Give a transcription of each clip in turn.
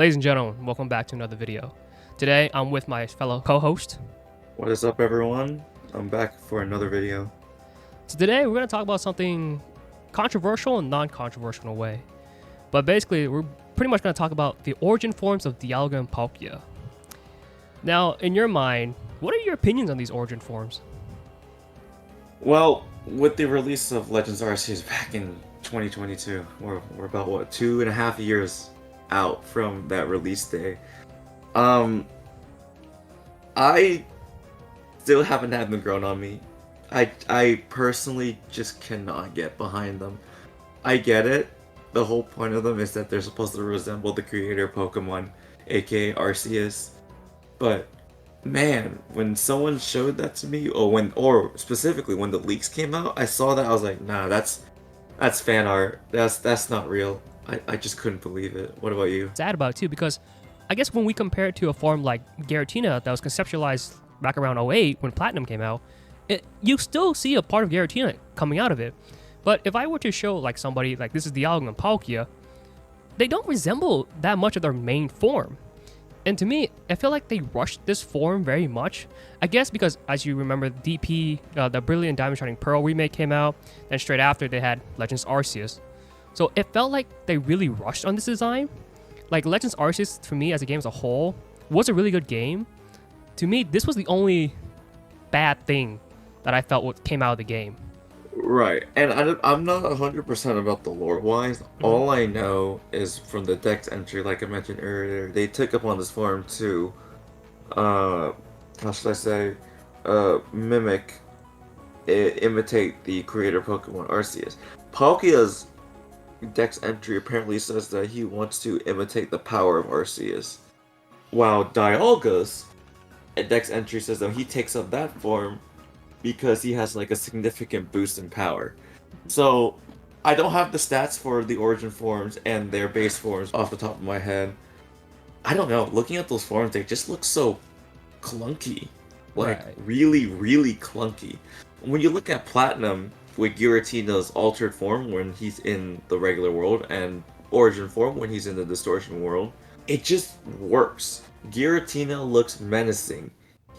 Ladies and gentlemen, welcome back to another video. Today, I'm with my fellow co-host. What is up, everyone? I'm back for another video. So today, we're going to talk about something controversial and non-controversial in a way. But basically, we're pretty much going to talk about the origin forms of Dialga and Palkia. Now, in your mind, what are your opinions on these origin forms? Well, with the release of Legends Arceus back in 2022, we're about, what, 2.5 years out from that release day. I still haven't had them grown on me. I personally just cannot get behind them. I get it. The whole point of them is that they're supposed to resemble the creator of Pokemon, aka Arceus. But man, when someone showed that to me, or specifically when the leaks came out, I saw that, I was like, nah, that's fan art. That's not real. I just couldn't believe it. What about you? Sad about it too, because I guess when we compare it to a form like Giratina that was conceptualized back around 08 when Platinum came out, you still see a part of Giratina coming out of it. But if I were to show like somebody like this is Dialga and Palkia, they don't resemble that much of their main form. And to me, I feel like they rushed this form very much. I guess because, as you remember, DP, the Brilliant Diamond Shining Pearl remake came out, and straight after they had Legends Arceus. So it felt like they really rushed on this design. Like Legends Arceus, for me as a game as a whole, was a really good game. To me, this was the only bad thing that I felt came out of the game. Right, and I'm not 100% about the lore-wise. All I know is from the dex entry, like I mentioned earlier, they took upon this form to, how should I say, imitate the creator Pokemon Arceus. Palkia's dex entry apparently says that he wants to imitate the power of Arceus, while Dialga's dex entry says that he takes up that form because he has like a significant boost in power. So I don't have the stats for the origin forms and their base forms off the top of my head. I don't know. Looking at those forms, they just look so clunky. Like, Right. really, really clunky. When you look at Platinum with Giratina's altered form when he's in the regular world and origin form when he's in the distortion world, it just works. Giratina looks menacing.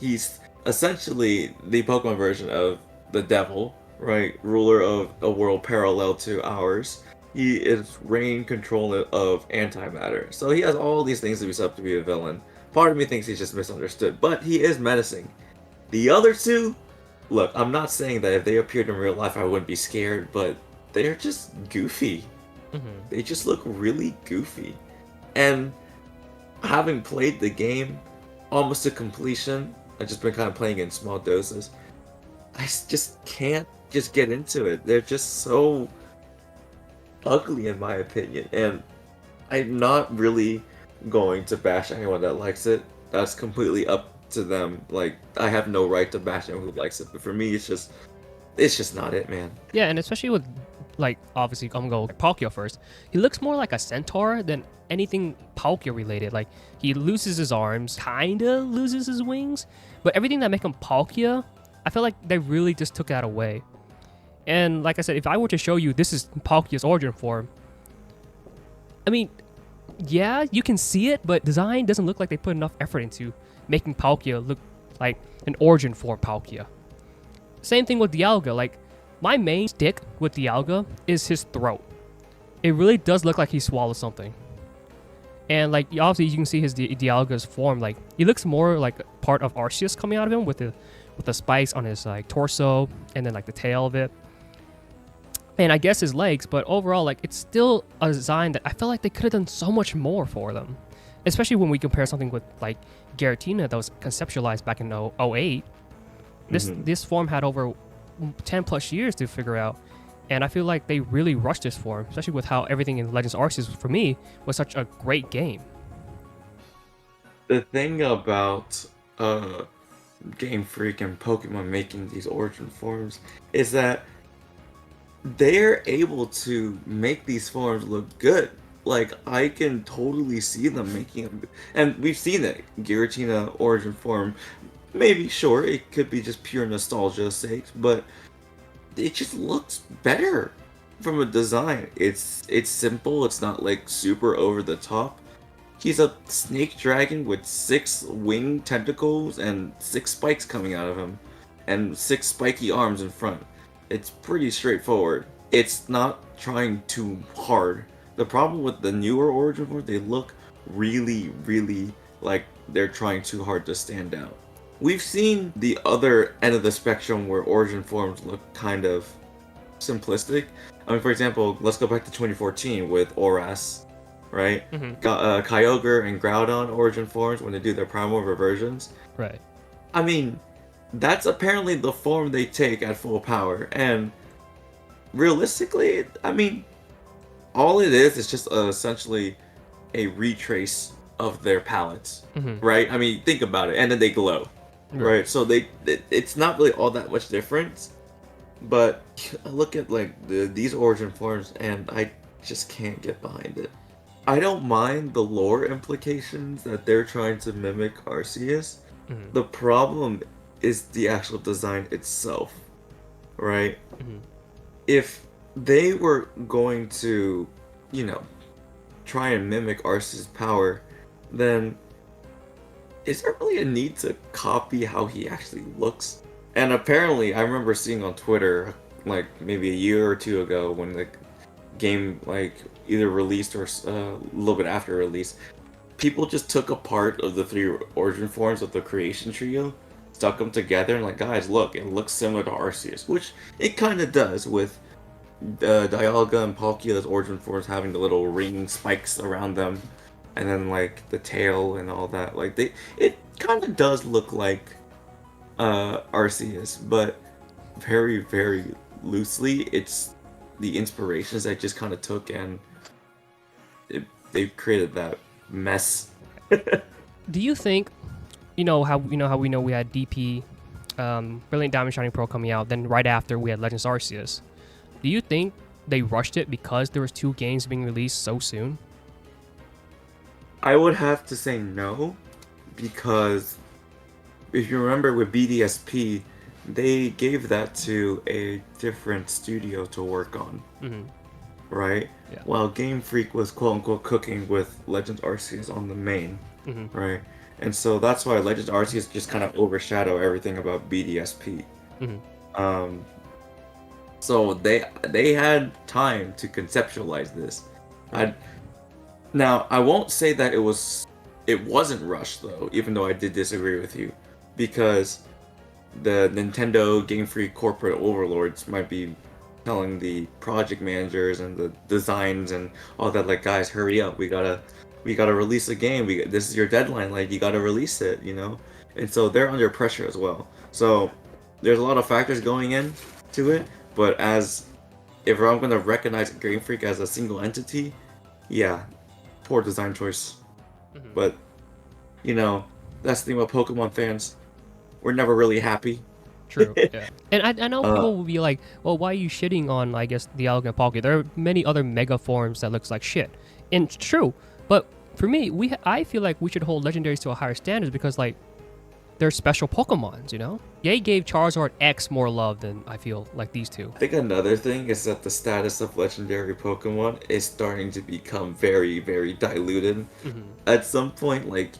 He's essentially the Pokemon version of the devil, right? Ruler of a world parallel to ours. He is reign control of antimatter. So he has all these things to be set up to be a villain. Part of me thinks he's just misunderstood, but he is menacing. The other two, look, I'm not saying that if they appeared in real life I wouldn't be scared, but they're just goofy. They just look really goofy. And having played the game almost to completion, I've just been kind of playing in small doses, I just can't just get into it. They're just so ugly in my opinion, and I'm not really going to bash anyone that likes it. That's completely up to them. Like, I have no right to bash anyone who likes it, but for me, it's just not it, man. Yeah, and especially with, like, obviously, I'm going to go Palkia first. He looks more like a centaur than anything Palkia related. Like, he loses his arms, kinda loses his wings, but everything that make him Palkia, I feel like they really just took that away. And like I said, if I were to show you this is Palkia's origin form, I mean, yeah, you can see it, but design doesn't look like they put enough effort into making Palkia look like an origin form Palkia. Same thing with Dialga. Like, my main stick with Dialga is his throat. It really does look like he swallowed something. And like, obviously you can see his Dialga's form. Like, he looks more like part of Arceus coming out of him with the spikes on his like torso and then like the tail of it. And I guess his legs, but overall, like, it's still a design that I feel like they could have done so much more for them. Especially when we compare something with like Giratina that was conceptualized back in 08. This form had over 10 plus years to figure out, and I feel like they really rushed this form, especially with how everything in Legends Arceus for me was such a great game. The thing about Game Freak and Pokemon making these origin forms is that they're able to make these forms look good. Like, I can totally see them making them, and we've seen it. Giratina origin form, maybe, sure, it could be just pure nostalgia's sake, but it just looks better from a design. It's simple. It's not like super over the top. He's a snake dragon with 6 wing tentacles and 6 spikes coming out of him, and 6 spiky arms in front. It's pretty straightforward. It's not trying too hard. The problem with the newer origin forms, they look really, really like they're trying too hard to stand out. We've seen the other end of the spectrum where origin forms look kind of simplistic. I mean, for example, let's go back to 2014 with Oras, right? Kyogre and Groudon origin forms when they do their primal reversions. Right. I mean, that's apparently the form they take at full power, and realistically, I mean, all it is just essentially a retrace of their palettes, right? I mean, think about it, and then they glow, right? So it's not really all that much difference, but I look at like these origin forms, and I just can't get behind it. I don't mind the lore implications that they're trying to mimic Arceus. The problem is the actual design itself, right? If they were going to, you know, try and mimic Arceus' power, then is there really a need to copy how he actually looks? And apparently, I remember seeing on Twitter, like maybe a year or two ago, when the game like either released or a little bit after release, people just took a part of the 3 origin forms of the creation trio, stuck them together, and like, guys, look, it looks similar to Arceus, which it kind of does, with Dialga and Palkia's origin forms having the little ring spikes around them, and then like the tail and all that. Like it kind of does look like Arceus, but very, very loosely. It's the inspirations I just kind of took, and they created that mess. Do you think, you know how we know we had DP, Brilliant Diamond Shining Pearl coming out, then right after we had Legends Arceus? Do you think they rushed it because there was 2 games being released so soon? I would have to say no, because if you remember with BDSP, they gave that to a different studio to work on, right? Yeah. While Game Freak was quote-unquote cooking with Legends Arceus on the main, right? And so that's why Legends Arceus just kind of overshadow everything about BDSP. So they had time to conceptualize this. Now, I won't say that it wasn't rushed though, even though I did disagree with you, because the Nintendo Game Freak corporate overlords might be telling the project managers and the designs and all that, like, guys, hurry up, we gotta release a game. This is your deadline, like, you gotta release it, you know. And so they're under pressure as well. So there's a lot of factors going into it. But if I'm gonna recognize Game Freak as a single entity, yeah, poor design choice. But you know, that's the thing about Pokemon fans. We're never really happy. True. Yeah. And I know people will be like, well, why are you shitting on, I guess, Dialga and Palkia? There are many other mega forms that looks like shit. And it's true. But for me, I feel like we should hold Legendaries to a higher standard, because like they're special Pokemons, you know? They gave Charizard X more love than I feel like these 2. I think another thing is that the status of legendary Pokemon is starting to become very, very diluted. At some point, like,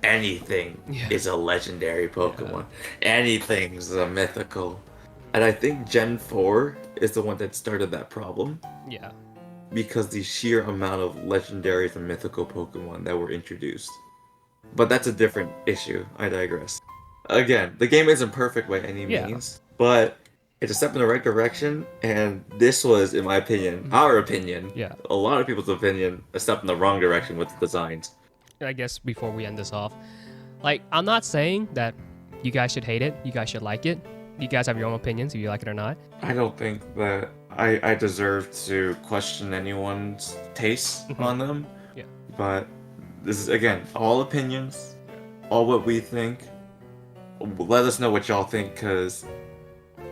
anything is a legendary Pokemon. Anything's a mythical. And I think Gen 4 is the one that started that problem. Yeah. Because the sheer amount of legendaries and mythical Pokemon that were introduced. But that's a different issue. I digress. Again, the game isn't perfect by any means, but it's a step in the right direction, and this was, in my opinion, our opinion, a lot of people's opinion, a step in the wrong direction with the designs. I guess before we end this off, like, I'm not saying that you guys should hate it, you guys should like it. You guys have your own opinions, if you like it or not. I don't think that I deserve to question anyone's taste on them, but this is, again, all opinions, all what we think. Let us know what y'all think, because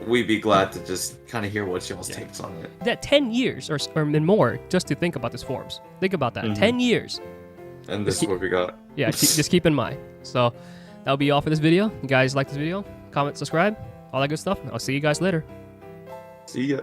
we'd be glad to just kind of hear what y'all's takes on it. That 10 years or more just to think about these forms. Think about that. 10 years. And this is what we got. Yeah, just keep in mind. So that'll be all for this video. You guys like this video? Comment, subscribe, all that good stuff. I'll see you guys later. See ya.